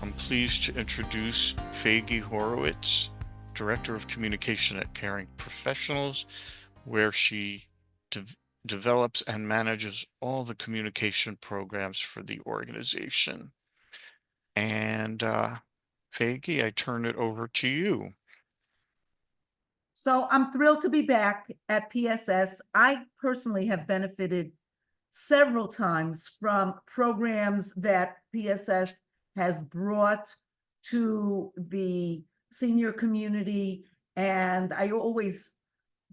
I'm pleased to introduce Faigie Horowitz, Director of Communication at Caring Professionals, where she de- develops and manages all the communication programs for the organization. And Faigie, I turn it over to you. So I'm thrilled to be back at PSS. I personally have benefited several times from programs that PSS has brought to the senior community. And I always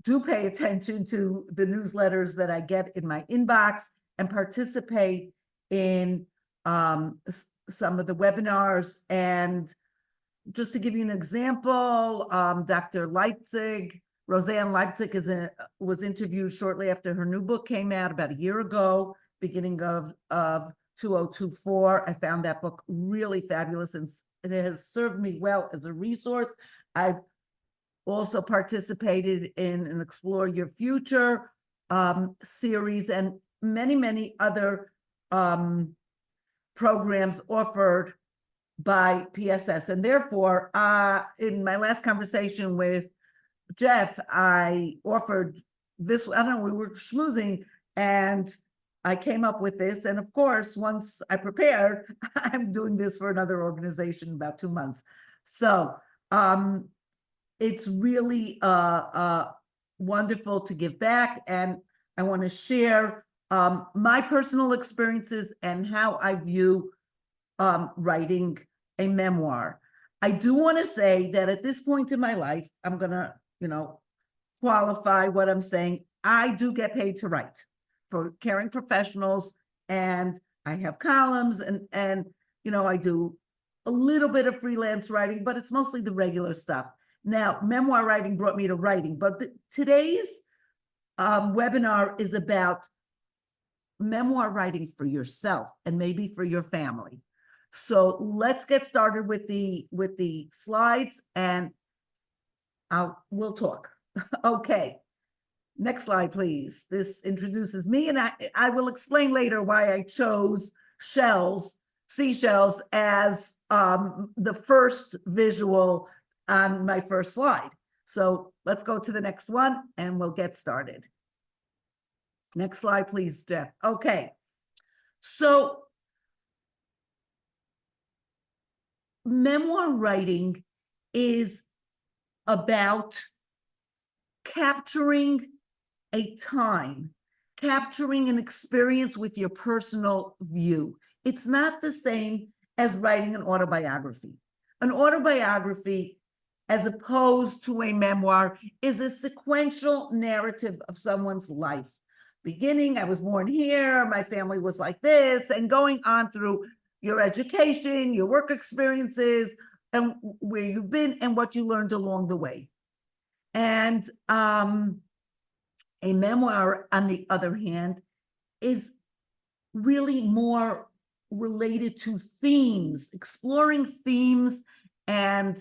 do pay attention to the newsletters that I get in my inbox and participate in some of the webinars. And just to give you an example, Dr. Roseanne Leipzig was interviewed shortly after her new book came out about a year ago, beginning of 2024. I found that book really fabulous, and it has served me well as a resource. I've also participated in an Explore Your Future series and many other programs offered by PSS. And therefore, in my last conversation with Jeff, I offered this, I don't know, we were schmoozing and I came up with this. And of course, once I prepared, I'm doing this for another organization in about 2 months. So it's really wonderful to give back. And I want to share my personal experiences and how I view writing a memoir. I do want to say that at this point in my life, I'm going to, qualify what I'm saying. I do get paid to write for Caring Professionals, and I have columns and I do a little bit of freelance writing, but it's mostly the regular stuff. Now, memoir writing brought me to writing, but today's webinar is about memoir writing for yourself and maybe for your family. So let's get started with the slides, and we'll talk. Okay, next slide, please. This introduces me, and I will explain later why I chose seashells, as the first visual on my first slide. So let's go to the next one, and we'll get started. Next slide, please, Jeff. Okay, so memoir writing is about capturing a time, capturing an experience with your personal view. It's not the same as writing an autobiography. An autobiography, as opposed to a memoir, is a sequential narrative of someone's life. Beginning, I was born here, my family was like this, and going on through your education, your work experiences, and where you've been and what you learned along the way. And a memoir, on the other hand, is really more related to themes, exploring themes and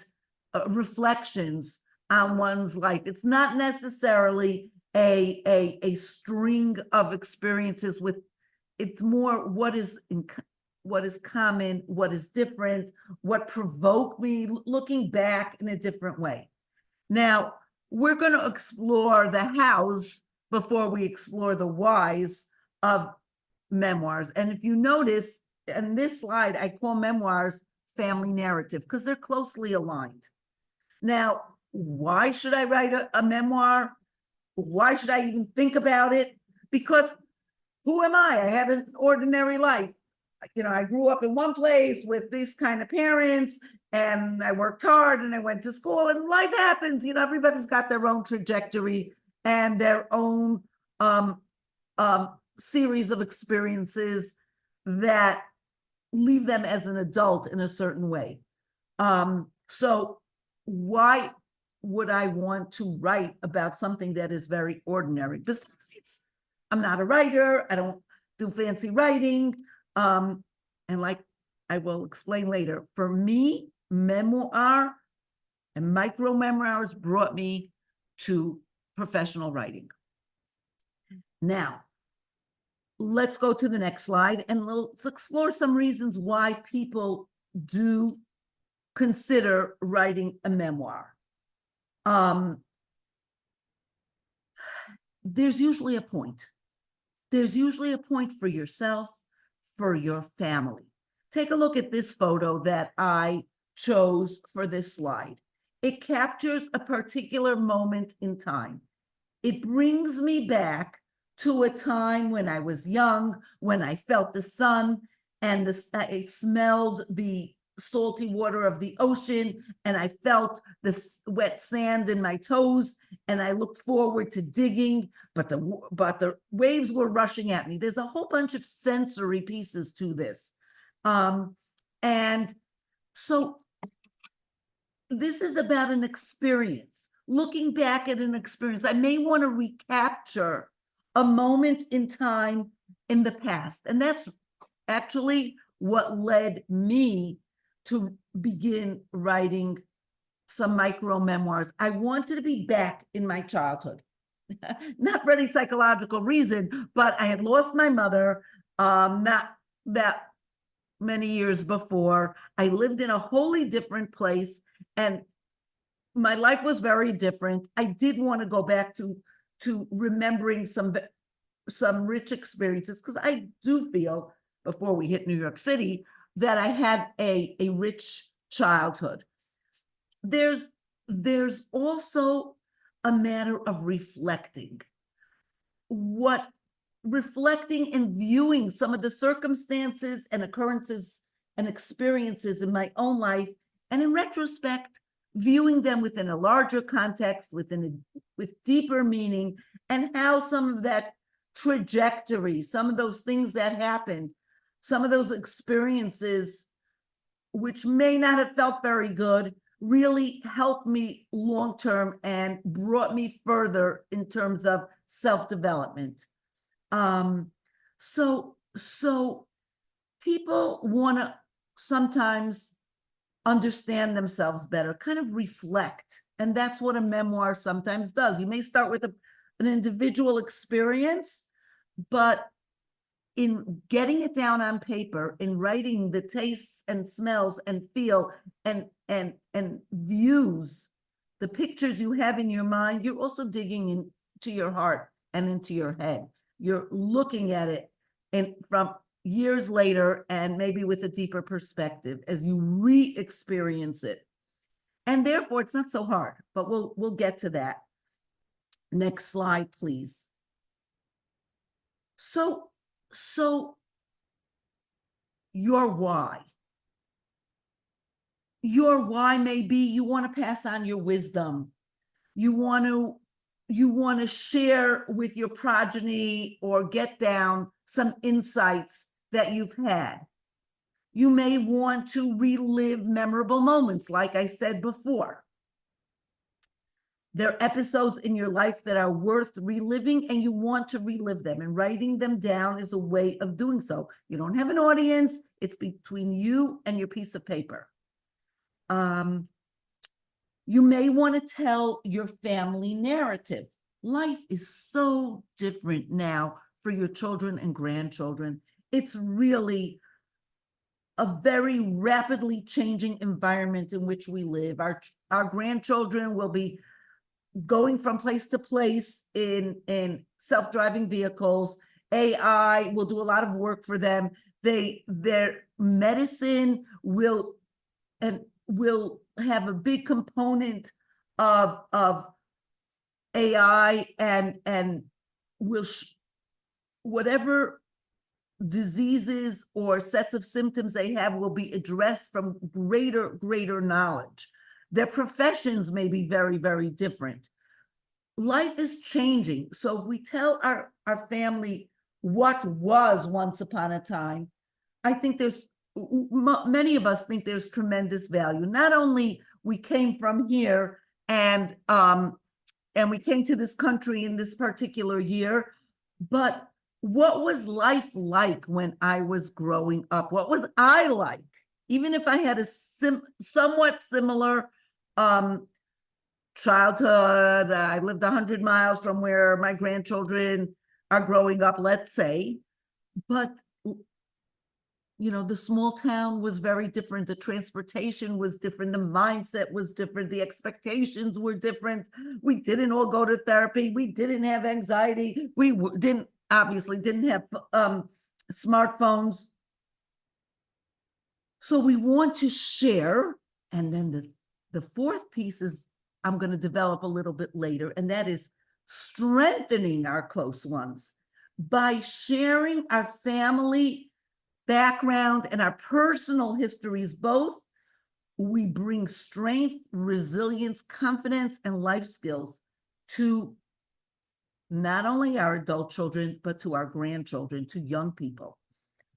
reflections on one's life. It's not necessarily a string of experiences it's more what is common, what is different, what provoked me, looking back in a different way. Now, we're going to explore the hows before we explore the whys of memoirs. And if you notice, in this slide, I call memoirs family narrative because they're closely aligned. Now, why should I write a memoir? Why should I even think about it? Because who am I? I had an ordinary life. I grew up in one place with these kind of parents, and I worked hard and I went to school, and life happens. Everybody's got their own trajectory and their own series of experiences that leave them as an adult in a certain way. So why would I want to write about something that is very ordinary? Besides, I'm not a writer. I don't do fancy writing. And like I will explain later, for me, memoir and micro memoirs brought me to professional writing. Now, let's go to the next slide and let's explore some reasons why people do consider writing a memoir. There's usually a point. There's usually a point for yourself, for your family. Take a look at this photo that I chose for this slide. It captures a particular moment in time. It brings me back to a time when I was young, when I felt the sun and I smelled the salty water of the ocean, and I felt the wet sand in my toes, and I looked forward to digging, but the waves were rushing at me. There's a whole bunch of sensory pieces to this. And so this is about an experience, looking back at an experience. I may want to recapture a moment in time in the past. And that's actually what led me to begin writing some micro memoirs. I wanted to be back in my childhood, not for any psychological reason, but I had lost my mother not that many years before. I lived in a wholly different place, and my life was very different. I did want to go back to remembering some rich experiences, because I do feel, before we hit New York City, that I had a rich childhood. There's also a matter of reflecting and viewing some of the circumstances and occurrences and experiences in my own life, and in retrospect, viewing them within a larger context, with deeper meaning, and how some of that trajectory, some of those things that happened, some of those experiences, which may not have felt very good, really helped me long-term and brought me further in terms of self-development. So people want to sometimes understand themselves better, kind of reflect. And that's what a memoir sometimes does. You may start with an individual experience, but in getting it down on paper, in writing the tastes and smells and feel and views, the pictures you have in your mind, you're also digging into your heart and into your head. You're looking at it from years later, and maybe with a deeper perspective as you re-experience it. And therefore, it's not so hard, but we'll get to that. Next slide, please. So your why. Your why may be you want to pass on your wisdom. You want to share with your progeny or get down some insights that you've had. You may want to relive memorable moments, like I said before. There are episodes in your life that are worth reliving, and you want to relive them, and writing them down is a way of doing so. You don't have an audience. It's between you and your piece of paper. You may want to tell your family narrative. Life is so different now for your children and grandchildren. It's really a very rapidly changing environment in which we live. Our grandchildren will be going from place to place in self-driving vehicles. AI will do a lot of work for them. Their medicine will have a big component of AI, and will whatever diseases or sets of symptoms they have will be addressed from greater knowledge. Their professions may be very, very different. Life is changing. So if we tell our family what was once upon a time, I think many of us think there's tremendous value. Not only we came from here and we came to this country in this particular year, but what was life like when I was growing up? What was I like? Even if I had a somewhat similar childhood, I lived 100 miles from where my grandchildren are growing up, let's say, but the small town was very different. The transportation was different. The mindset was different. The expectations were different. We didn't all go to therapy. We didn't have anxiety. We obviously didn't have smartphones. So we want to share. And then the fourth piece is I'm going to develop a little bit later, and that is strengthening our close ones by sharing our family background and our personal histories both. We bring strength, resilience, confidence, and life skills to not only our adult children, but to our grandchildren, to young people,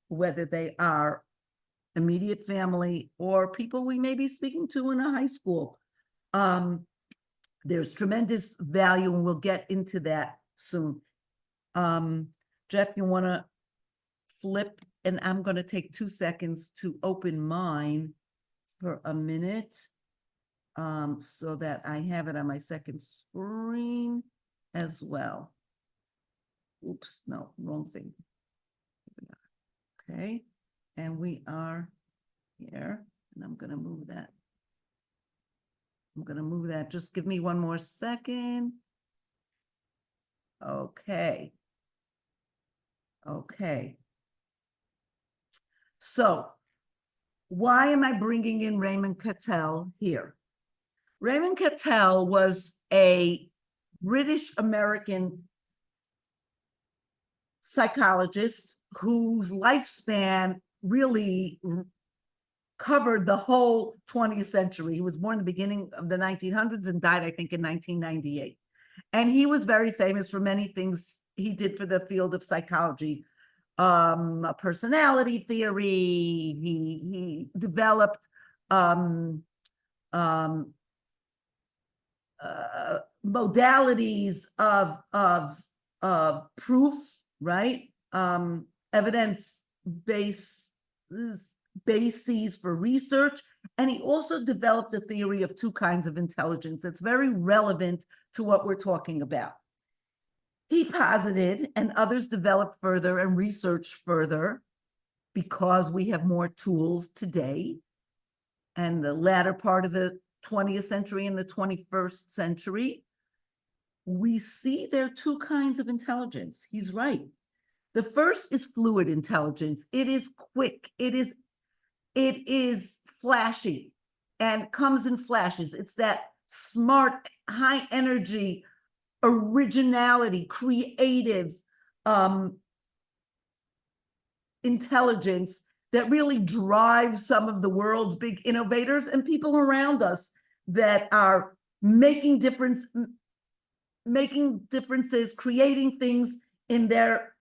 whether they are immediate family or people we may be speaking to in a high school. There's tremendous value, and we'll get into that soon. Jeff, you want to flip? And I'm going to take 2 seconds to open mine for a minute, so that I have it on my second screen as well. Oops, no, wrong thing. Okay, and we are here, and I'm going to move that. Just give me one more second. Okay. So why am I bringing in Raymond Cattell here? Raymond Cattell was a British-American psychologist whose lifespan really covered the whole 20th century. He was born in the beginning of the 1900s and died, I think, in 1998. And he was very famous for many things he did for the field of psychology. Personality theory. He developed modalities of proof, right? Evidence-based bases for research. And he also developed a theory of two kinds of intelligence that's very relevant to what we're talking about. He posited, and others developed further and researched further, because we have more tools today, and the latter part of the 20th century and the 21st century, we see there are two kinds of intelligence. He's right. The first is fluid intelligence. It is quick. It is flashy and comes in flashes. It's that smart, high energy, originality, creative intelligence that really drives some of the world's big innovators and people around us that are making differences, creating things in their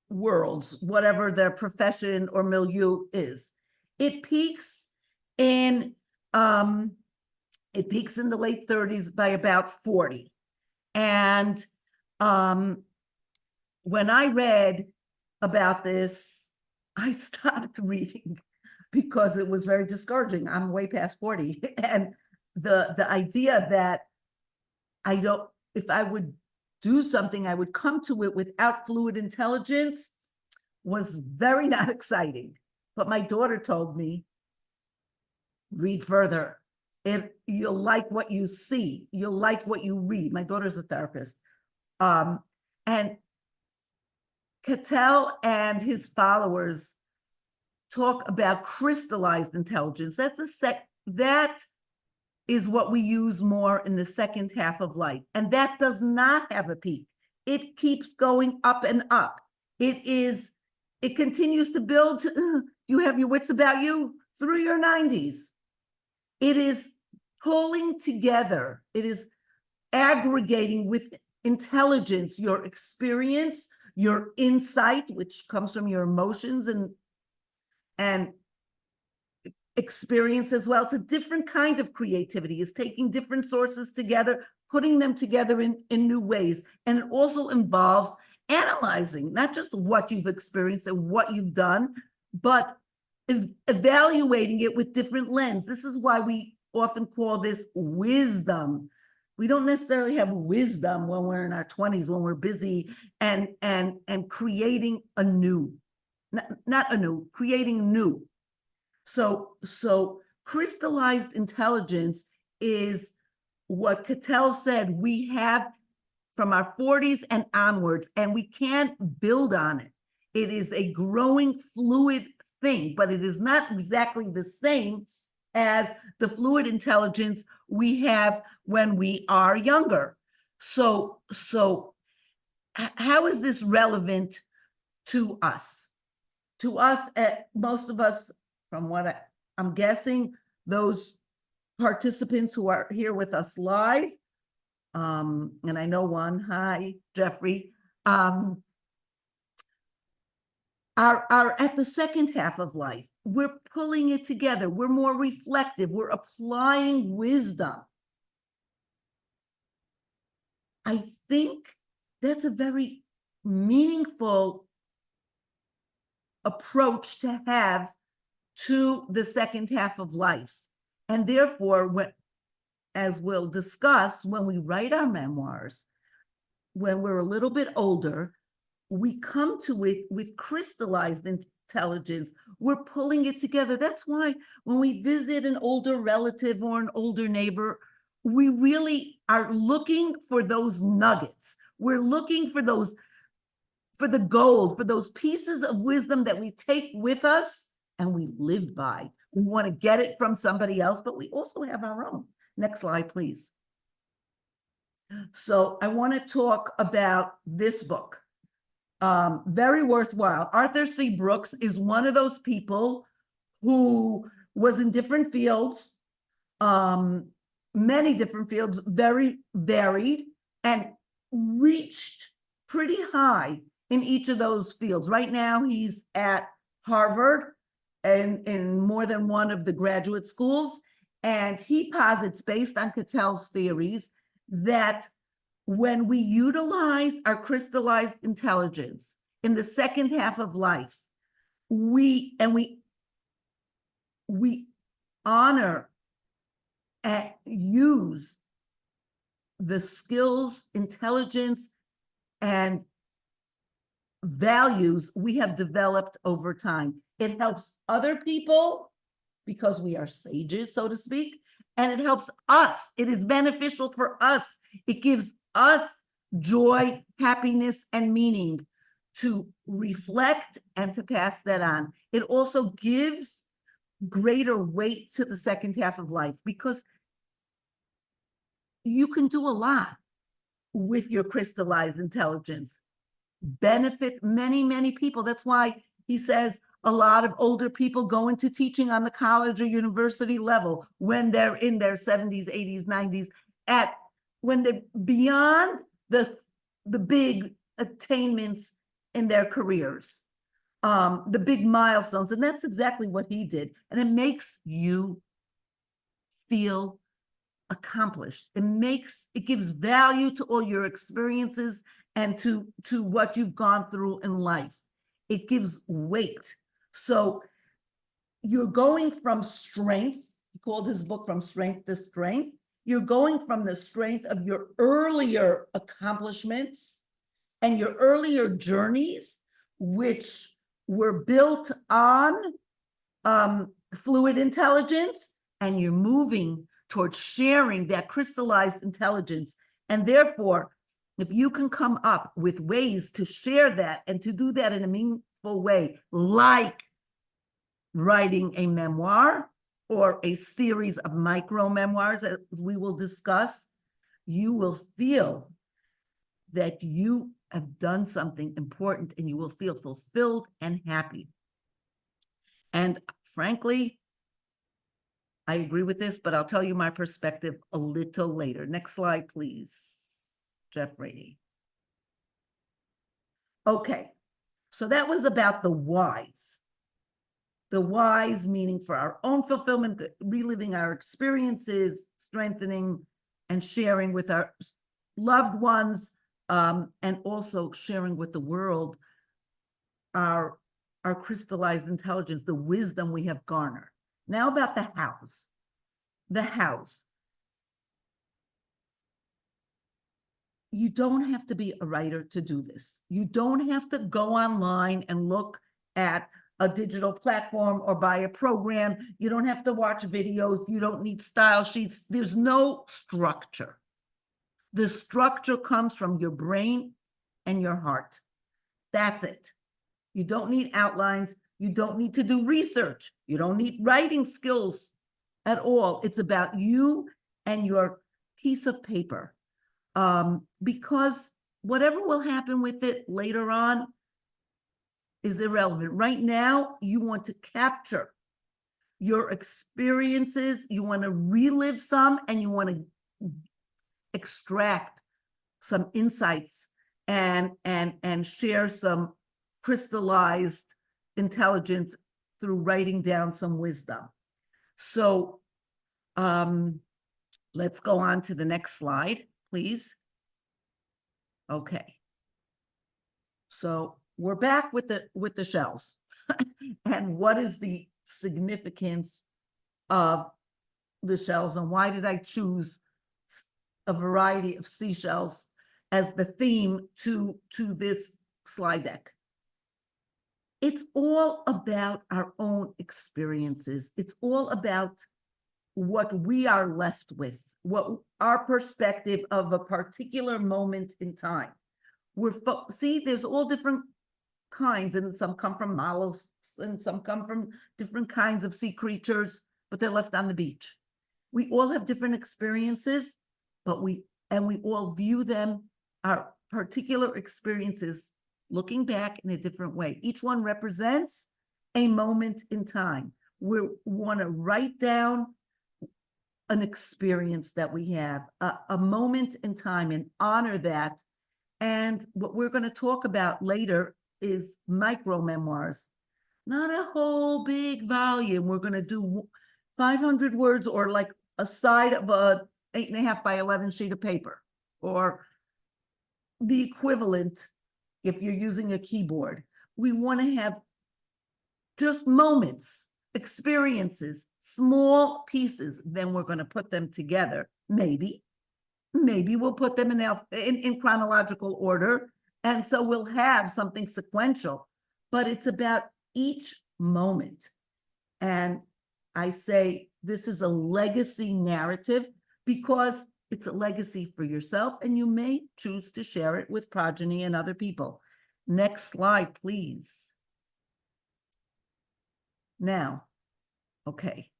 worlds, whatever their profession or milieu is. It peaks in the late 30s by about 40. And when I read about this, I stopped reading because it was very discouraging. I'm way past 40. And the idea that if I would do something, I would come to it without fluid intelligence was very not exciting. But my daughter told me, read further. You'll like what you see. You'll like what you read. My daughter's a therapist. And Cattell and his followers talk about crystallized intelligence. That is what we use more in the second half of life. And that does not have a peak. It keeps going up and up. It continues to build. You have your wits about you through your 90s. It is pulling together. It is aggregating with intelligence, your experience, your insight, which comes from your emotions and experience as well. It's a different kind of creativity. It's taking different sources together, putting them together in new ways. And it also involves analyzing, not just what you've experienced and what you've done, but evaluating it with different lens. This is why we often call this wisdom. We don't necessarily have wisdom when we're in our 20s, when we're busy and creating anew. not anew, creating new. So crystallized intelligence is what Cattell said we have from our 40s and onwards, and we can't build on it. It is a growing fluid thing, but it is not exactly the same as the fluid intelligence we have when we are younger. So how is this relevant to us? To us, most of us, from what I'm guessing, those participants who are here with us live, and I know one, hi, Jeffrey, are at the second half of life. We're pulling it together. We're more reflective. We're applying wisdom. I think that's a very meaningful approach to have to the second half of life. And therefore, as we'll discuss, when we write our memoirs, when we're a little bit older, we come to it with crystallized intelligence. We're pulling it together. That's why when we visit an older relative or an older neighbor, we really are looking for those nuggets. We're looking for the gold, for those pieces of wisdom that we take with us and we live by. We want to get it from somebody else, but we also have our own. Next slide, please. So I want to talk about this book. Very worthwhile. Arthur C. Brooks is one of those people who was in different fields, many different fields, very varied, and reached pretty high in each of those fields. Right now, he's at Harvard and in more than one of the graduate schools. And he posits, based on Cattell's theories, that when we utilize our crystallized intelligence in the second half of life, we honor and use the skills, intelligence, and values we have developed over time. It helps other people because we are sages, so to speak, and it helps us. It is beneficial for us. It gives us joy, happiness, and meaning to reflect and to pass that on. It also gives greater weight to the second half of life because you can do a lot with your crystallized intelligence, benefit many, many people. That's why he says a lot of older people go into teaching on the college or university level when they're in their 70s, 80s, 90s, when they're beyond the big attainments in their careers, the big milestones. And that's exactly what he did. And it makes you feel accomplished. It gives value to all your experiences and to what you've gone through in life. It gives weight. So you're going from strength, he called his book From Strength to Strength. You're going from the strength of your earlier accomplishments and your earlier journeys, which were built on fluid intelligence, and you're moving towards sharing that crystallized intelligence. And therefore, if you can come up with ways to share that and to do that in a meaningful way, like writing a memoir or a series of micro memoirs, as we will discuss, you will feel that you have done something important and you will feel fulfilled and happy. And frankly, I agree with this, but I'll tell you my perspective a little later. Next slide, please, Jeffrey. Okay, so that was about the whys. The whys meaning for our own fulfillment, reliving our experiences, strengthening and sharing with our loved ones, and also sharing with the world our crystallized intelligence, the wisdom we have garnered. Now about the hows. The hows. You don't have to be a writer to do this. You don't have to go online and look at a digital platform or buy a program. You don't have to watch videos. You don't need style sheets. There's no structure. The structure comes from your brain and your heart. That's it. You don't need outlines. You don't need to do research. You don't need writing skills at all. It's about you and your piece of paper. Because whatever will happen with it later on is irrelevant. Right now, you want to capture your experiences. You want to relive some, and you want to extract some insights and share some crystallized intelligence through writing down some wisdom. So let's go on to the next slide, please. Okay. So we're back with the shells. And what is the significance of the shells, and why did I choose a variety of seashells as the theme to this slide deck? It's all about our own experiences. It's all about what we are left with, what our perspective of a particular moment in time. See, there's all different kinds, and some come from mollusks, and some come from different kinds of sea creatures, but they're left on the beach. We all have different experiences, but we all view them, our particular experiences, looking back in a different way. Each one represents a moment in time. We want to write down an experience that we have, a moment in time, and honor that. And what we're going to talk about later is micro memoirs, not a whole big volume. We're going to do 500 words, or like a side of a 8.5 by 11 sheet of paper, or the equivalent if you're using a keyboard. We want to have just moments, experiences, small pieces. Then we're going to put them together. Maybe we'll put them in chronological order. And so we'll have something sequential, but it's about each moment. And I say this is a legacy narrative because it's a legacy for yourself, and you may choose to share it with progeny and other people. Next slide, please. Now, okay.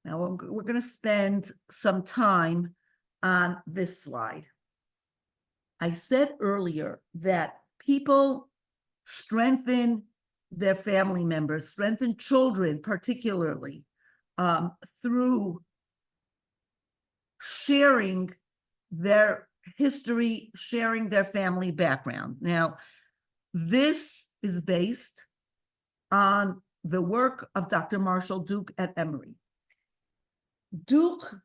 Now we're going to spend some time on this slide. I said earlier that people strengthen their family members, strengthen children particularly, through sharing their history, sharing their family background. Now, this is based on the work of Dr. Marshall Duke at Emory. Duke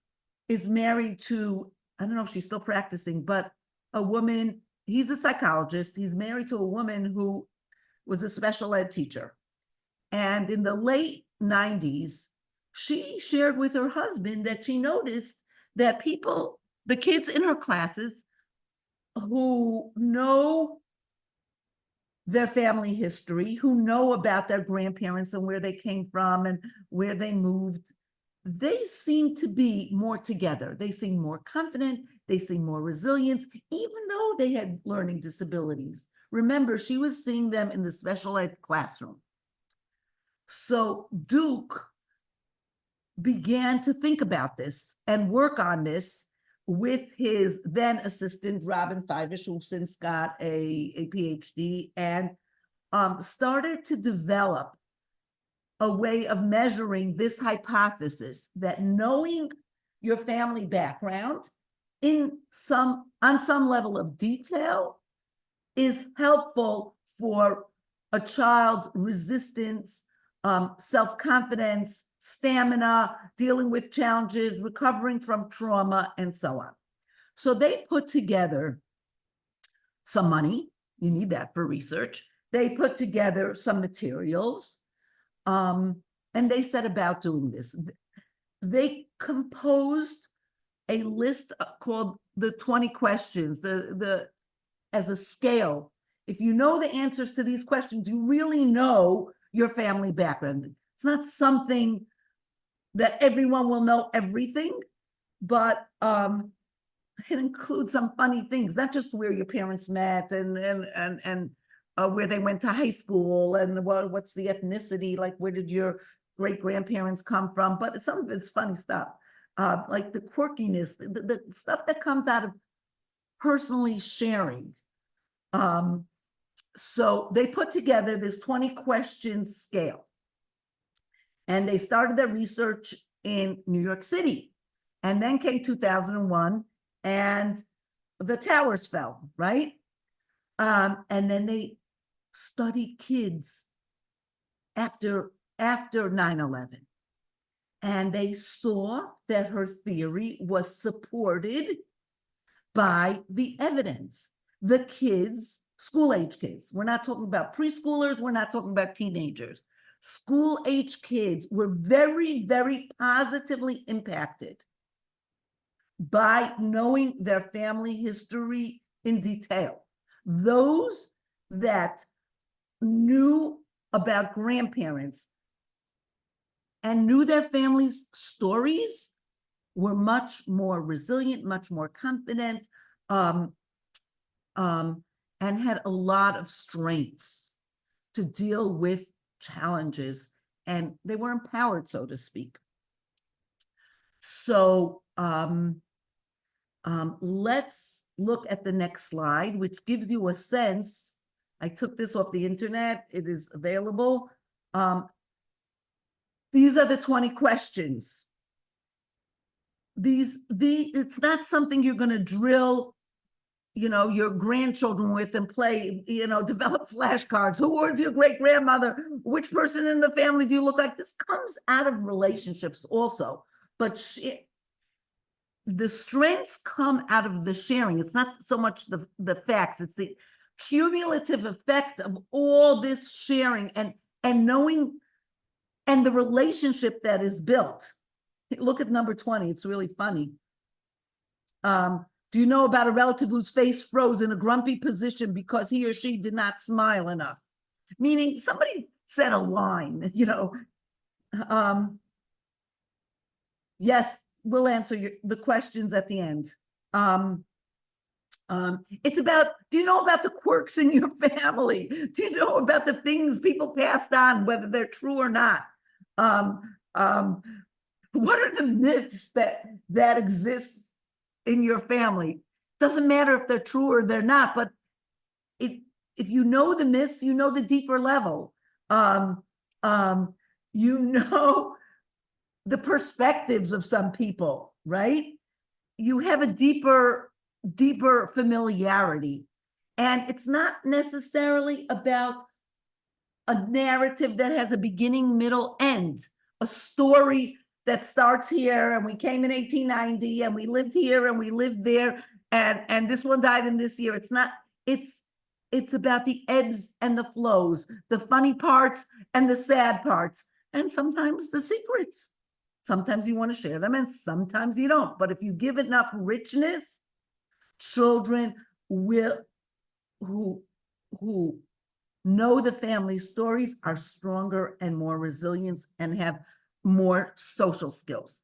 is married to, I don't know if she's still practicing, but a woman, he's a psychologist. He's married to a woman who was a special ed teacher. And in the late 90s, she shared with her husband that she noticed that people, the kids in her classes who know their family history, who know about their grandparents and where they came from and where they moved, they seem to be more together. They seem more confident. They seem more resilient, even though they had learning disabilities. Remember, she was seeing them in the special ed classroom. So Duke began to think about this and work on this with his then assistant, Robin Fivish, who since got a PhD, and started to develop a way of measuring this hypothesis that knowing your family background on some level of detail is helpful for a child's resistance, self-confidence, stamina, dealing with challenges, recovering from trauma, and so on. So they put together some money. You need that for research. They put together some materials, and they set about doing this. They composed a list called the 20 questions, as a scale. If you know the answers to these questions, you really know your family background. It's not something that everyone will know everything, but it includes some funny things, not just where your parents met and where they went to high school and what's the ethnicity, like where did your great grandparents come from, but some of it's funny stuff, like the quirkiness, the stuff that comes out of personally sharing. So they put together this 20 question scale, and they started their research in New York City, and then came 2001 and the towers fell, right? And then they studied kids after 9/11, and they saw that her theory was supported by the evidence. The kids, school-age kids, we're not talking about preschoolers, we're not talking about teenagers. School-age kids were very, very positively impacted by knowing their family history in detail. Those that knew about grandparents and knew their family's stories were much more resilient, much more confident, and had a lot of strengths to deal with challenges, and they were empowered, so to speak. So let's look at the next slide, which gives you a sense. I took this off the internet. It is available. These are the 20 questions. It's not something you're going to drill, your grandchildren with and play, develop flashcards. Who was your great grandmother? Which person in the family do you look like? This comes out of relationships also, but the strengths come out of the sharing. It's not so much the facts, it's the cumulative effect of all this sharing and knowing, and the relationship that is built. Look at number 20, it's really funny. Do you know about a relative whose face froze in a grumpy position because he or she did not smile enough? Meaning somebody said a line, yes, we'll answer the questions at the end. It's about, do you know about the quirks in your family? Do you know about the things people passed on, whether they're true or not? What are the myths that exist in your know doesn't matter if they're true or they're not, but if you know the myths, you know the deeper level. You know the perspectives of some people, right? You have a deeper familiarity. And it's not necessarily about a narrative that has a beginning, middle, end, a story that starts here and we came in 1890 and we lived here and we lived there and this one died in this year. It's not, it's about the ebbs and the flows, the funny parts and the sad parts, and sometimes the secrets. Sometimes you want to share them and sometimes you don't. But if you give enough richness, children will, who know the family stories, are stronger and more resilient and have more social skills.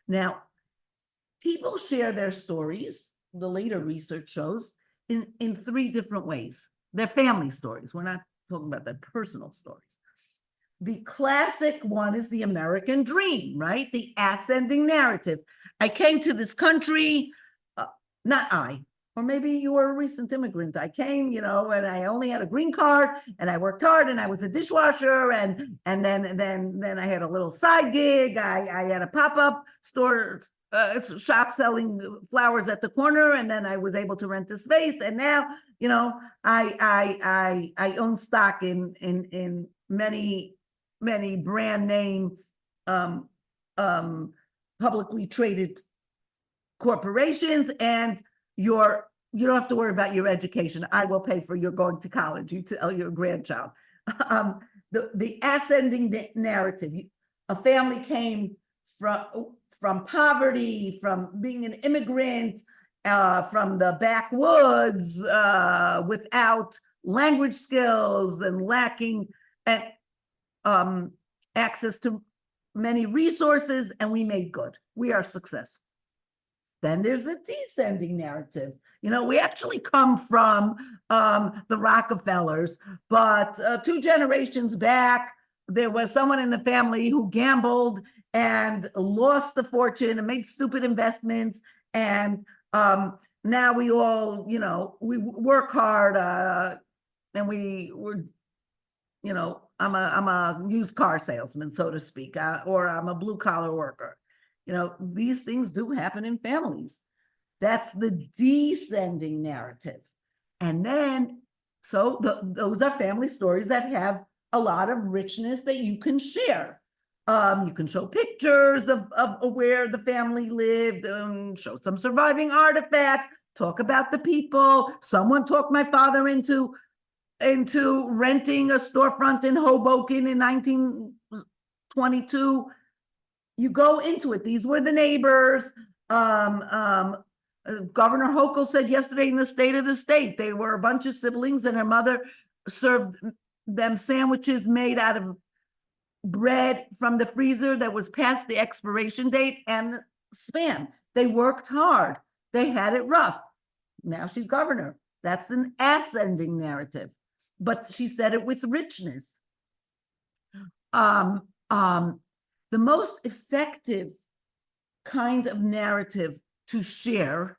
Now, people share their stories, the later research shows, in 3 different ways. They're family stories. We're not talking about their personal stories. The classic one is the American dream, right? The ascending narrative. I came to this country, not I, or maybe you were a recent immigrant. I came, and I only had a green card and I worked hard and I was a dishwasher and then I had a little side gig. I had a pop-up store, shop selling flowers at the corner, and then I was able to rent the space. And now, I own stock in many brand name, publicly traded corporations, and you don't have to worry about your education. I will pay for your going to college. You tell your grandchild. The ascending narrative. A family came from poverty, from being an immigrant, from the backwoods, without language skills and lacking, and access to many resources, and we made good. We are successful. Then there's the descending narrative. We actually come from the Rockefellers, but 2 generations back, there was someone in the family who gambled and lost the fortune and made stupid investments. And now we all, we work hard and we're, I'm a used car salesman, so to speak, or I'm a blue collar worker. These things do happen in families. That's the descending narrative. And then, so those are family stories that have a lot of richness that you can share. You can show pictures of where the family lived, show some surviving artifacts, talk about the people. Someone talked my father into renting a storefront in Hoboken in 1922. You go into it. These were the neighbors. Governor Hochul said yesterday in the State of the State, they were a bunch of siblings, and her mother served them sandwiches made out of bread from the freezer that was past the expiration date and Spam. They worked hard. They had it rough. Now she's governor. That's an ascending narrative, but she said it with richness. The most effective kind of narrative to share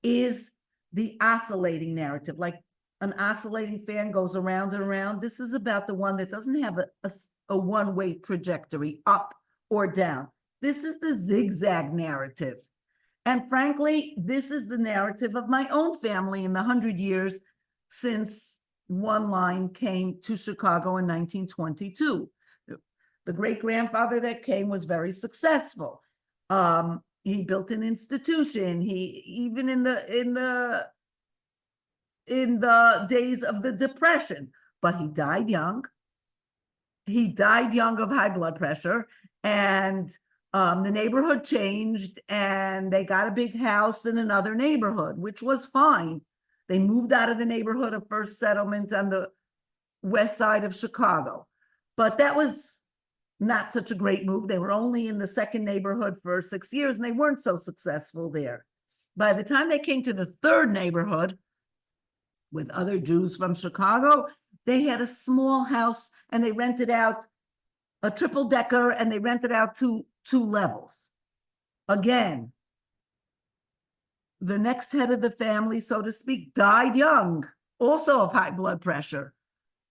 is the oscillating narrative. Like an oscillating fan goes around and around. This is about the one that doesn't have a one-way trajectory, up or down. This is the zigzag narrative. And frankly, this is the narrative of my own family in the 100 years since one line came to Chicago in 1922. The great-grandfather that came was very successful. He built an institution. He, even in the days of the Depression, but he died young. He died young of high blood pressure, and the neighborhood changed, and they got a big house in another neighborhood, which was fine. They moved out of the neighborhood of First Settlement on the west side of Chicago, but that was not such a great move. They were only in the second neighborhood for 6 years, and they weren't so successful there. By the time they came to the third neighborhood with other Jews from Chicago, they had a small house, and they rented out a triple decker, and they rented out two levels. Again, the next head of the family, so to speak, died young, also of high blood pressure.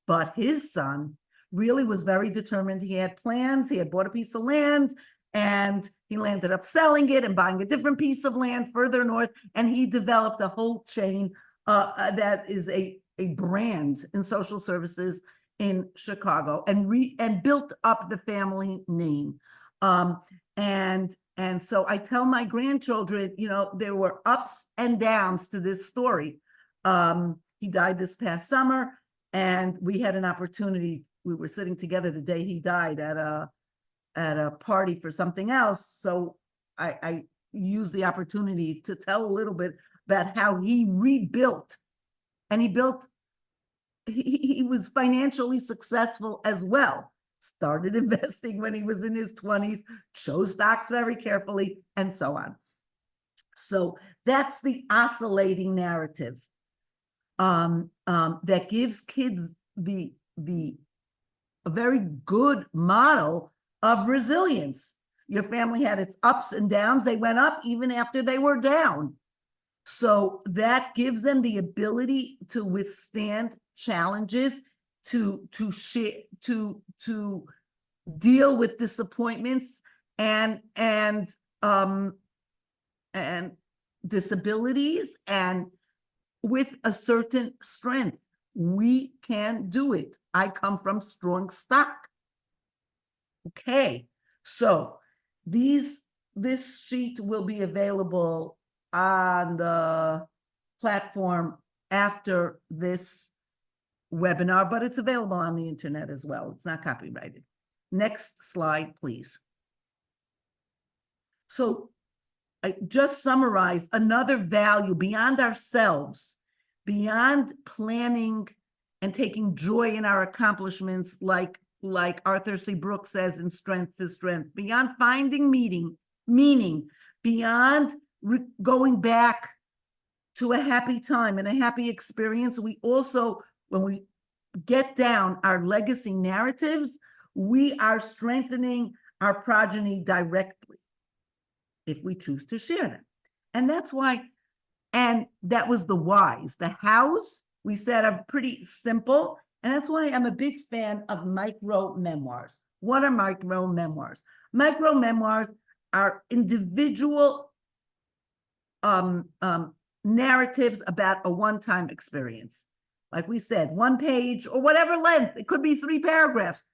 But his son really was very determined. He had plans. He had bought a piece of land, and he landed up selling it and buying a different piece of land further north. And he developed a whole chain that is a brand in social services in Chicago, and built up the family name. And so I tell my grandchildren, there were ups and downs to this story. He died this past summer, and we had an opportunity. We were sitting together the day he died at a party for something else. So I used the opportunity to tell a little bit about how he rebuilt, and he was financially successful as well. Started investing when he was in his 20s, chose stocks very carefully, and so on. So that's the oscillating narrative that gives kids a very good model of resilience. Your family had its ups and downs. They went up even after they were down. So that gives them the ability to withstand challenges, to deal with disappointments and disabilities, and with a certain strength. We can do it. I come from strong stock. Okay, so this sheet will be available on the platform after this webinar, but it's available on the internet as well. It's not copyrighted. Next slide, please. So I just summarize another value beyond ourselves, beyond planning and taking joy in our accomplishments like like Arthur C. Brooks says in Strength to Strength, beyond finding meaning, beyond going back to a happy time and a happy experience, we also, when we get down our legacy narratives, we are strengthening our progeny directly if we choose to share them. And that's why, and that was the whys. The hows, we said, are pretty simple. And that's why I'm a big fan of micro memoirs. What are micro memoirs? Micro memoirs are individual narratives about a one-time experience. Like we said, 1 page or whatever length. It could be 3 paragraphs.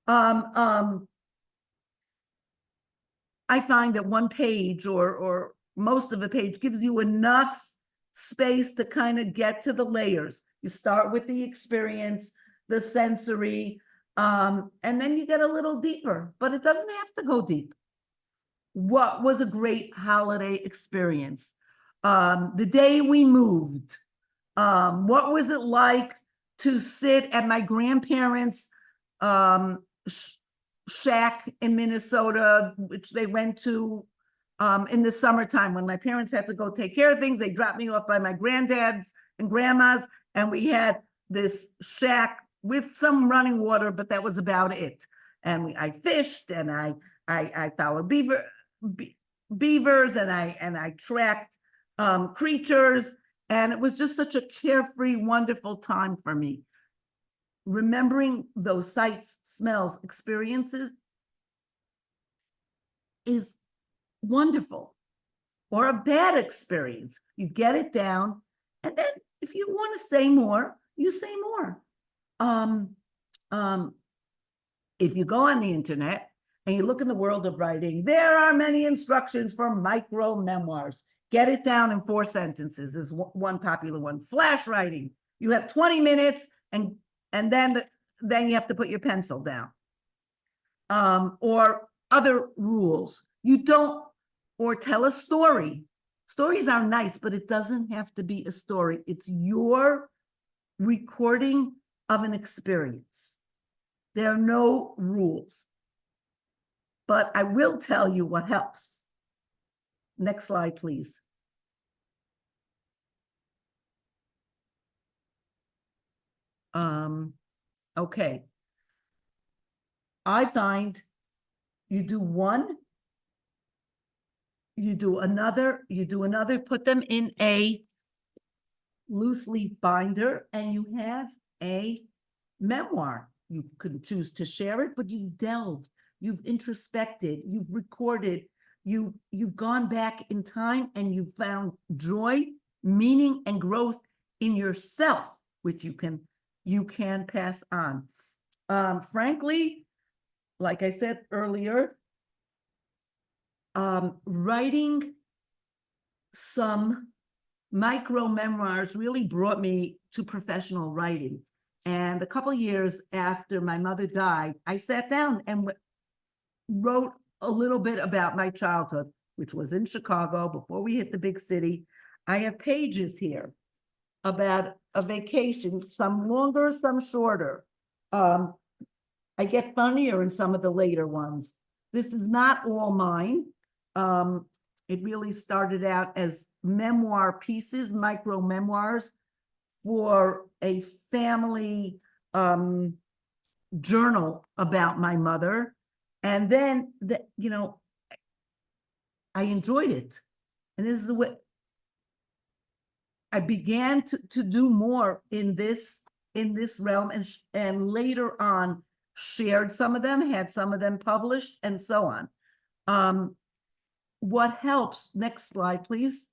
I find that 1 page or most of a page gives you enough space to kind of get to the layers. You start with the experience, the sensory, and then you get a little deeper, but it doesn't have to go deep. What was a great holiday experience? The day we moved. What was it like to sit at my grandparents' shack in Minnesota, which they went to in the summertime when my parents had to go take care of things. They dropped me off by my granddads and grandmas, and we had this shack with some running water, but that was about it. And I fished, and I followed beavers, and I tracked creatures, and it was just such a carefree, wonderful time for me. Remembering those sights, smells, experiences is wonderful. Or a bad experience, you get it down, and then if you want to say more, you say more. If you go on the internet and you look in the world of writing, there are many instructions for micro memoirs. Get it down in 4 sentences is one popular one. Flash writing, you have 20 minutes, and then you have to put your pencil down. Or other rules. You don't, or tell a story. Stories are nice, but it doesn't have to be a story. It's your recording of an experience. There are no rules. But I will tell you what helps. Next slide, please. Okay. I find you do one, you do another, put them in a loose leaf binder, and you have a memoir. You could choose to share it, but you've delved, you've introspected, you've recorded, you've gone back in time, and you've found joy, meaning, and growth in yourself, which you can pass on. Frankly, like I said earlier, writing some micro memoirs really brought me to professional writing. And a couple of years after my mother died, I sat down and wrote a little bit about my childhood, which was in Chicago before we hit the big city. I have pages here about a vacation, some longer, some shorter. I get funnier in some of the later ones. This is not all mine. It really started out as memoir pieces, micro memoirs for a family journal about my mother. And then, I enjoyed it. And this is what I began to do more in this realm, and later on shared some of them, had some of them published, and so on. What helps, next slide, please.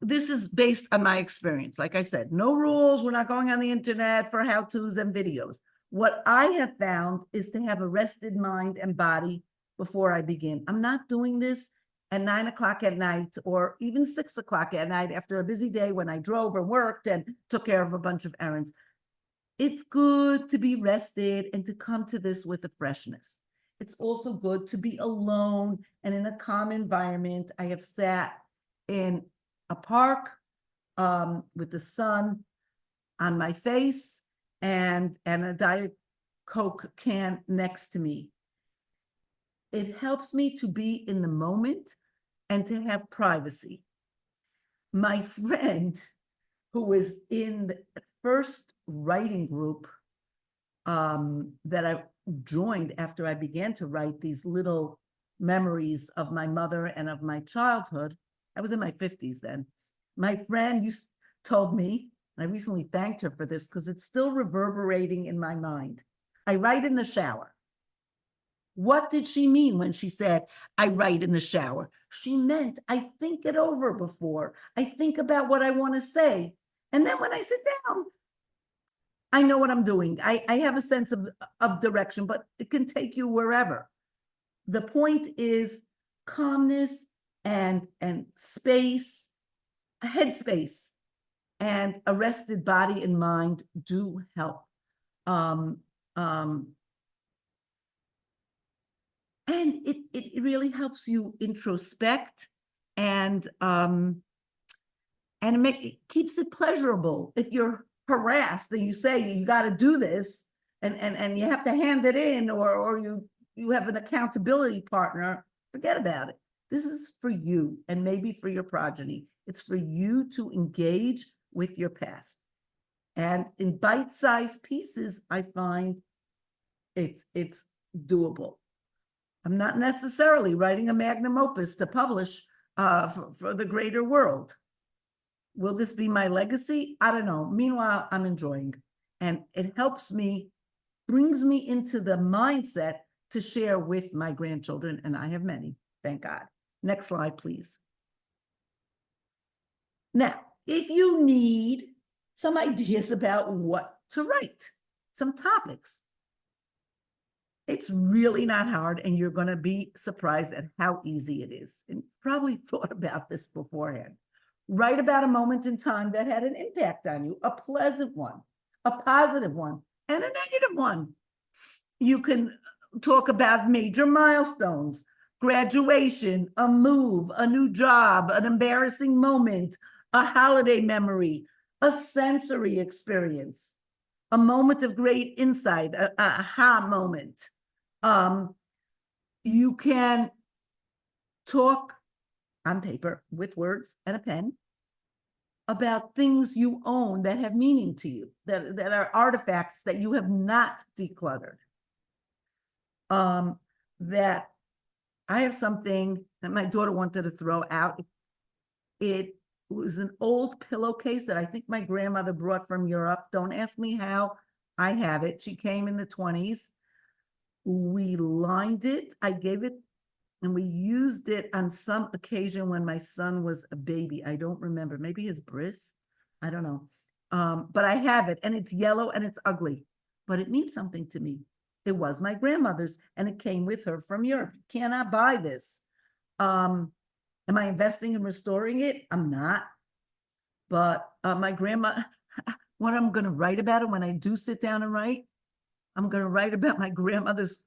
This is based on my experience. Like I said, no rules. We're not going on the internet for how-tos and videos. What I have found is to have a rested mind and body before I begin. I'm not doing this at 9 o'clock at night, or even 6 o'clock at night after a busy day when I drove or worked and took care of a bunch of errands. It's good to be rested and to come to this with a freshness. It's also good to be alone and in a calm environment. I have sat in a park with the sun on my face and a Diet Coke can next to me. It helps me to be in the moment and to have privacy. My friend, who was in the first writing group that I joined after I began to write these little memories of my mother and of my childhood. I was in my 50s then. My friend told me, and I recently thanked her for this because it's still reverberating in my mind. I write in the shower. What did she mean when she said, I write in the shower? She meant I think it over before. I think about what I want to say. And then when I sit down, I know what I'm doing. I have a sense of direction, but it can take you wherever. The point is calmness and space, headspace, and a rested body and mind do help. And it really helps you introspect and it keeps it pleasurable. If you're harassed and you say you got to do this and you have to hand it in, or you have an accountability partner, forget about it. This is for you and maybe for your progeny. It's for you to engage with your past. And in bite-sized pieces, I find it's doable. I'm not necessarily writing a magnum opus to publish for the greater world. Will this be my legacy? I don't know. Meanwhile, I'm enjoying, and it helps me, brings me into the mindset to share with my grandchildren, and I have many, thank God. Next slide, please. Now, if you need some ideas about what to write, some topics, it's really not hard, and you're going to be surprised at how easy it is. And probably thought about this beforehand. Write about a moment in time that had an impact on you, a pleasant one, a positive one, and a negative one. You can talk about major milestones, graduation, a move, a new job, an embarrassing moment, a holiday memory, a sensory experience, a moment of great insight, a aha moment. You can talk on paper with words and a pen about things you own that have meaning to you, that are artifacts that you have not decluttered. That I have something that my daughter wanted to throw out. It was an old pillowcase that I think my grandmother brought from Europe. Don't ask me how I have it. She came in the 20s. We lined it. I gave it, and we used it on some occasion when my son was a baby. I don't remember, maybe his bris. I don't know. But I have it, and it's yellow and it's ugly, but it means something to me. It was my grandmother's, and it came with her from Europe. You cannot buy this. Am I investing in restoring it? I'm not. But my grandma, what I'm going to write about it when I do sit down and write, I'm going to write about my grandmother's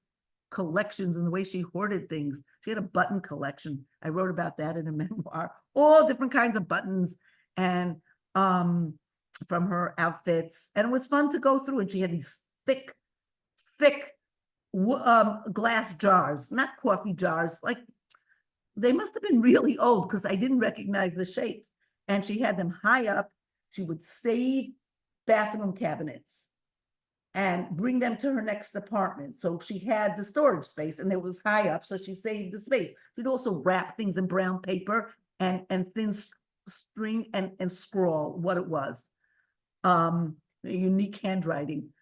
collections and the way she hoarded things. She had a button collection. I wrote about that in a memoir, all different kinds of buttons and from her outfits. And it was fun to go through. And she had these thick glass jars, not coffee jars. Like, they must have been really old because I didn't recognize the shape. And she had them high up. She would save bathroom cabinets and bring them to her next apartment. So she had the storage space, and it was high up, so she saved the space. She'd also wrap things in brown paper and thin string and scrawl what it was. Unique handwriting.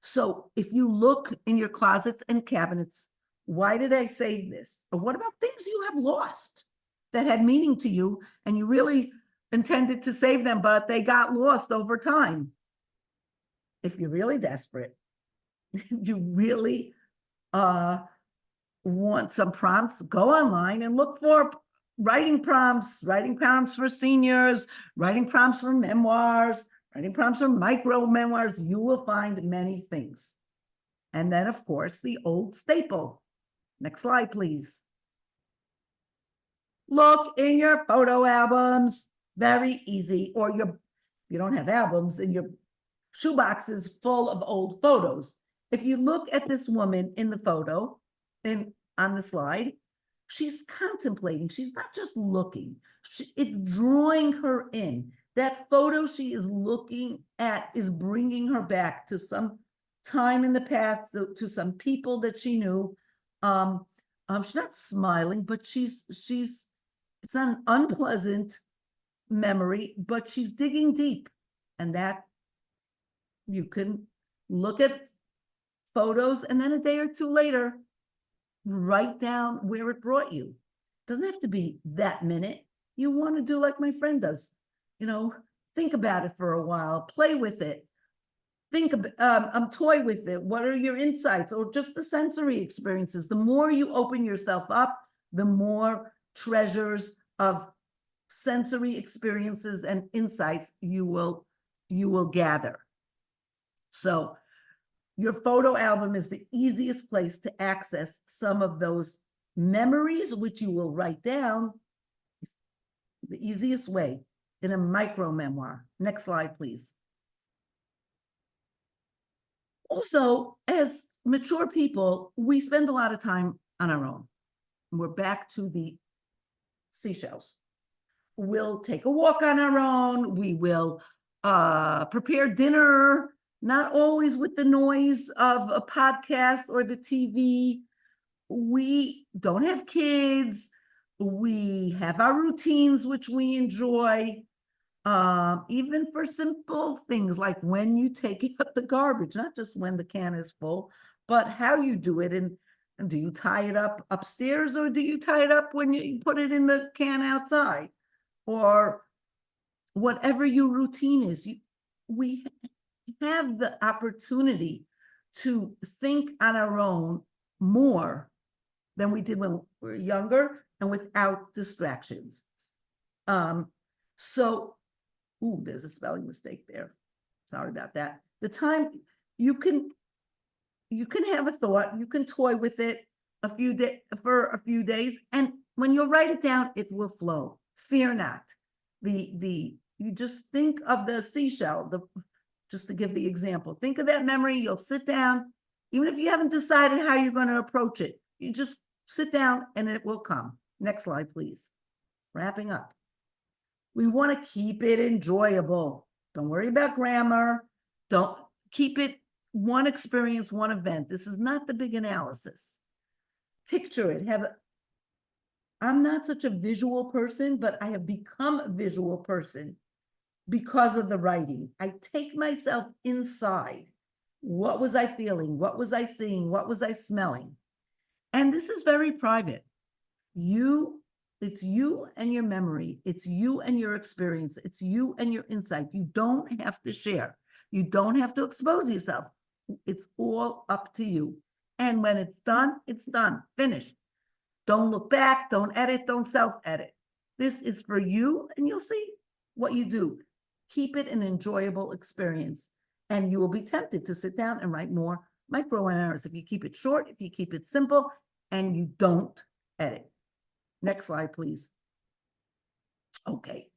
So if you look in your closets and cabinets, why did I save this? Or what about things you have lost that had meaning to you and you really intended to save them, but they got lost over time? If you're really desperate, you really want some prompts, go online and look for writing prompts for seniors, writing prompts for memoirs, writing prompts for micro memoirs. You will find many things. And then, of course, the old staple. Next slide, please. Look in your photo albums. Very easy. Or you don't have albums, then your shoebox is full of old photos. If you look at this woman in the photo and on the slide, she's contemplating. She's not just looking. It's drawing her in. That photo she is looking at is bringing her back to some time in the past, to some people that she knew. She's not smiling, but it's an unpleasant memory, but she's digging deep, and that you can look at photos and then a day or two later, write down where it brought you. Doesn't have to be that minute. You want to do like my friend does, think about it for a while, play with it, toy with it. What are your insights, or just the sensory experiences? The more you open yourself up, the more treasures of sensory experiences and insights you will gather. So your photo album is the easiest place to access some of those memories, which you will write down the easiest way in a micro memoir. Next slide, please. Also, as mature people, we spend a lot of time on our own. We're back to the seashells. We'll take a walk on our own. We will prepare dinner, not always with the noise of a podcast or the TV. We don't have kids. We have our routines, which we enjoy. Even for simple things like when you take out the garbage, not just when the can is full, but how you do it. And do you tie it up upstairs, or do you tie it up when you put it in the can outside? Or whatever your routine is, we have the opportunity to think on our own more than we did when we were younger and without distractions. There's a spelling mistake there. Sorry about that. The time you can have a thought, you can toy with it for a few days, and when you write it down, it will flow. Fear not. You just think of the seashell, just to give the example. Think of that memory. You'll sit down, even if you haven't decided how you're going to approach it. You just sit down and it will come. Next slide, please. Wrapping up. We want to keep it enjoyable. Don't worry about grammar. Don't keep it one experience, one event. This is not the big analysis. Picture it. I'm not such a visual person, but I have become a visual person because of the writing. I take myself inside. What was I feeling? What was I seeing? What was I smelling? And this is very private. It's you and your memory. It's you and your experience. It's you and your insight. You don't have to share. You don't have to expose yourself. It's all up to you. And when it's done, finished. Don't look back, don't edit, don't self-edit. This is for you, and you'll see what you do. Keep it an enjoyable experience, and you will be tempted to sit down and write more micro memoirs if you keep it short, if you keep it simple, and you don't edit. Next slide, please. Okay,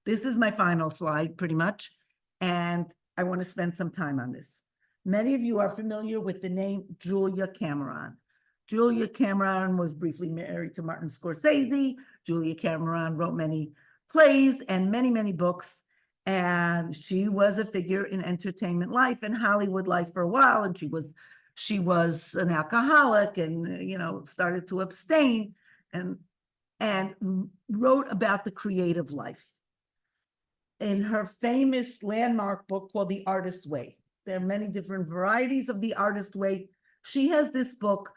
this is my final slide, pretty much, and I want to spend some time on this. Many of you are familiar with the name Julia Cameron. Julia Cameron was briefly married to Martin Scorsese. Julia Cameron wrote many plays and many, many books, and she was a figure in entertainment life and Hollywood life for a while, and she was an alcoholic and, started to abstain and wrote about the creative life in her famous landmark book called The Artist's Way. There are many different varieties of The Artist's Way. She has this book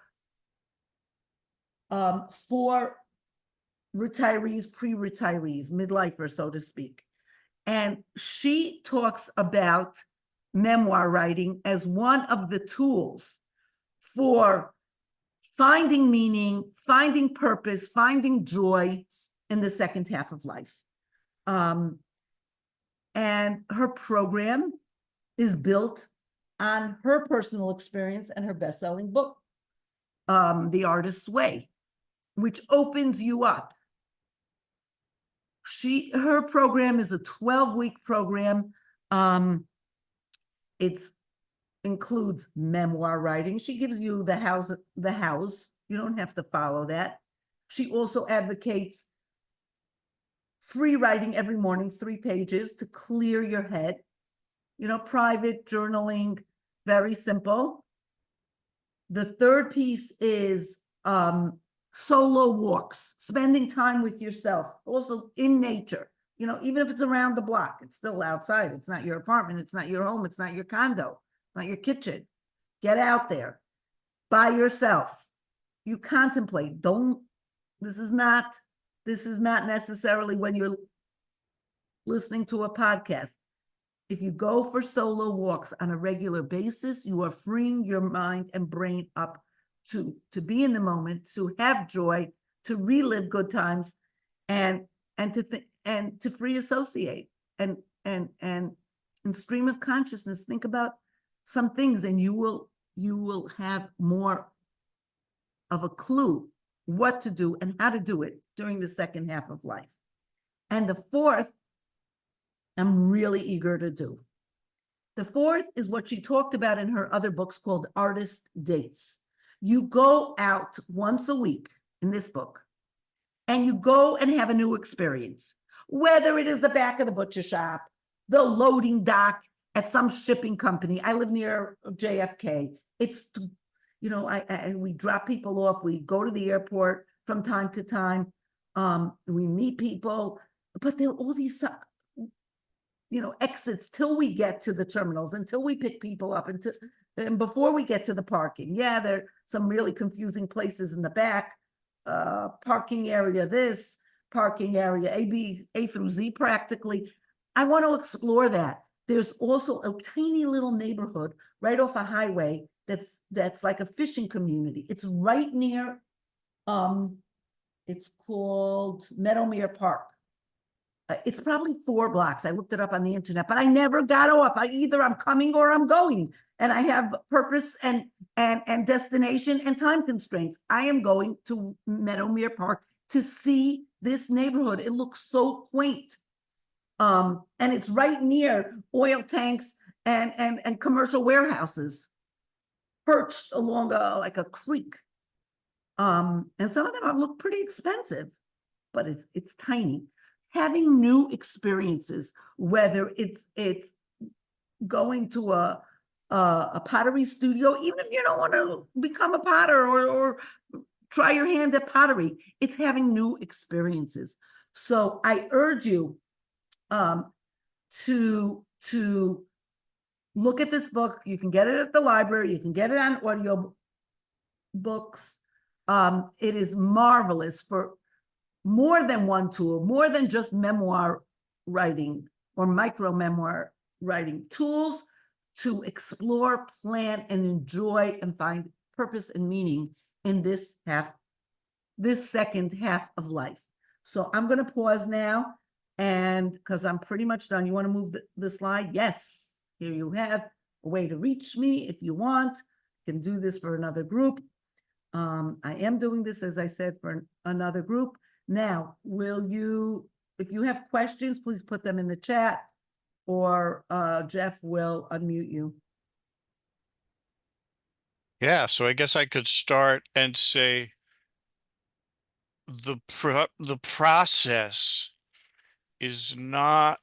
for retirees, pre-retirees, midlifers, so to speak. And she talks about memoir writing as one of the tools for finding meaning, finding purpose, finding joy in the second half of life. And her program is built on her personal experience and her best-selling book, The Artist's Way, which opens you up. Her program is a 12-week program It's includes memoir writing. She gives you the house. You don't have to follow that. She also advocates free writing every morning, 3 pages to clear your head. Private journaling, very simple. The third piece is solo walks, spending time with yourself, also in nature. Even if it's around the block, it's still outside. It's not your apartment. It's not your home. It's not your condo. It's not your kitchen. Get out there by yourself. You contemplate. This is not necessarily when you're listening to a podcast. If you go for solo walks on a regular basis, you are freeing your mind and brain up to be in the moment, to have joy, to relive good times, and to free associate and in stream of consciousness. Think about some things, and you will have more of a clue what to do and how to do it during the second half of life. And the fourth, I'm really eager to do. The fourth is what she talked about in her other books called Artist Dates. You go out once a week in this book, and you go and have a new experience, whether it is the back of the butcher shop, the loading dock at some shipping company. I live near JFK. It's, we drop people off. We go to the airport from time to time. We meet people, but there are all these exits till we get to the terminals, until we pick people up, and before we get to the parking. Yeah, there are some really confusing places in the back. Parking area this, parking area A through Z practically. I want to explore that. There's also a tiny little neighborhood right off a highway that's like a fishing community. It's right near, it's called Memoir Park. It's probably 4 blocks. I looked it up on the internet, but I never got off. Either I'm coming or I'm going, and I have purpose and destination and time constraints. I am going to Memoir Park to see this neighborhood. It looks so quaint, and it's right near oil tanks and commercial warehouses, perched along like a creek. And some of them look pretty expensive, but it's tiny. Having new experiences, whether it's going to a pottery studio, even if you don't want to become a potter or try your hand at pottery, it's having new experiences. So I urge you to look at this book. You can get it at the library. You can get it on audio books. It is marvelous for more than one tool, more than just memoir writing or micro memoir writing. Tools to explore, plan, and enjoy and find purpose and meaning in this second half of life. So I'm going to pause now, and because I'm pretty much done. You want to move the slide? Yes. Here you have a way to reach me if you want. You can do this for another group. I am doing this, as I said, for another group. Now, if you have questions, please put them in the chat, or Jeff will unmute you. Yeah, so I guess I could start and say the process is not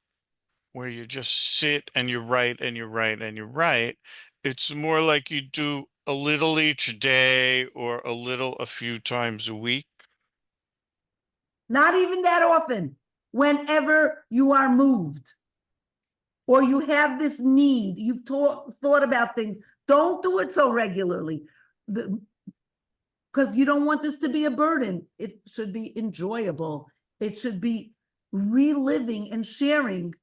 where you just sit and you write and you write and you write. It's more like you do a little each day or a little a few times a week. Not even that often. Whenever you are moved or you have this need, you've thought about things, don't do it so regularly, because you don't want this to be a burden. It should be enjoyable. It should be reliving and sharing.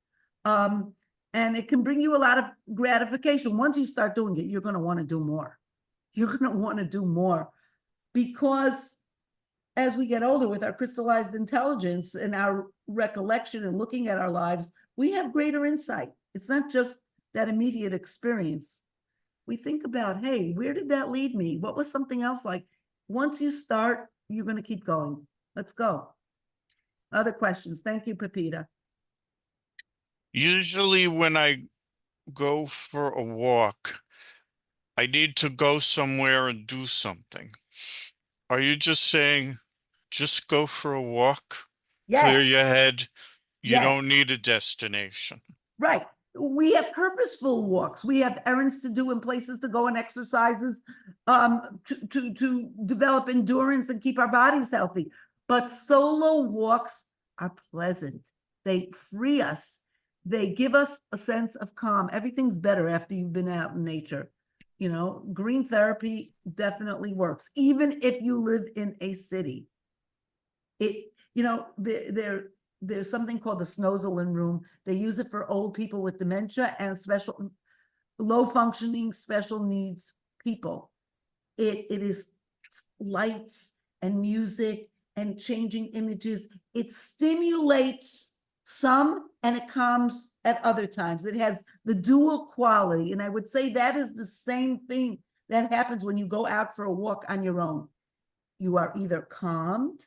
And it can bring you a lot of gratification. Once you start doing it, you're going to want to do more. You're going to want to do more, because as we get older, with our crystallized intelligence and our recollection and looking at our lives, we have greater insight. It's not just that immediate experience. We think about, hey, where did that lead me? What was something else like? Once you start, you're going to keep going. Let's go. Other questions? Thank you, Pepita. Usually when I go for a walk. I need to go somewhere and do something. Are you just saying, just go for a walk, clear Yes, your head, you yes. don't need a destination? Right. We have purposeful walks. We have errands to do and places to go and exercises to develop endurance and keep our bodies healthy. But solo walks are pleasant. They free us. They give us a sense of calm. Everything's better after you've been out in nature. You know, green therapy definitely works, even if you live in a city. It, you know, there's something called the Snozelen room. They use it for old people with dementia and special low functioning special needs people. It is lights and music and changing images. It stimulates some and it calms at other times. It has the dual quality. And I would say that is the same thing that happens when you go out for a walk on your own. You are either calmed,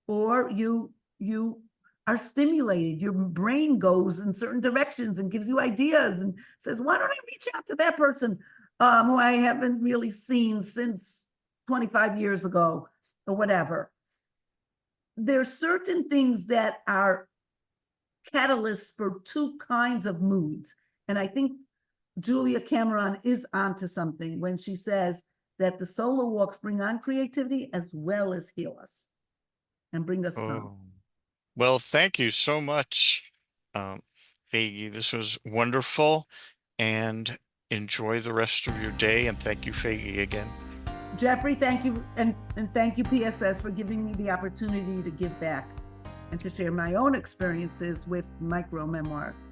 or you are stimulated. Your brain goes in certain directions and gives you ideas and says, why don't I reach out to that person who I haven't really seen since 25 years ago or whatever. There's certain things that are catalysts for two kinds of moods. And I think Julia Cameron is onto something when she says that the solo walks bring on creativity as well as heal us and bring us calm. Oh, well, thank you so much, um, Faigie. This was wonderful, and enjoy the rest of your day. And thank you, Faigie, again. Jeffrey, thank you, and thank you, PSS, for giving me the opportunity to give back and to share my own experiences with micro memoirs.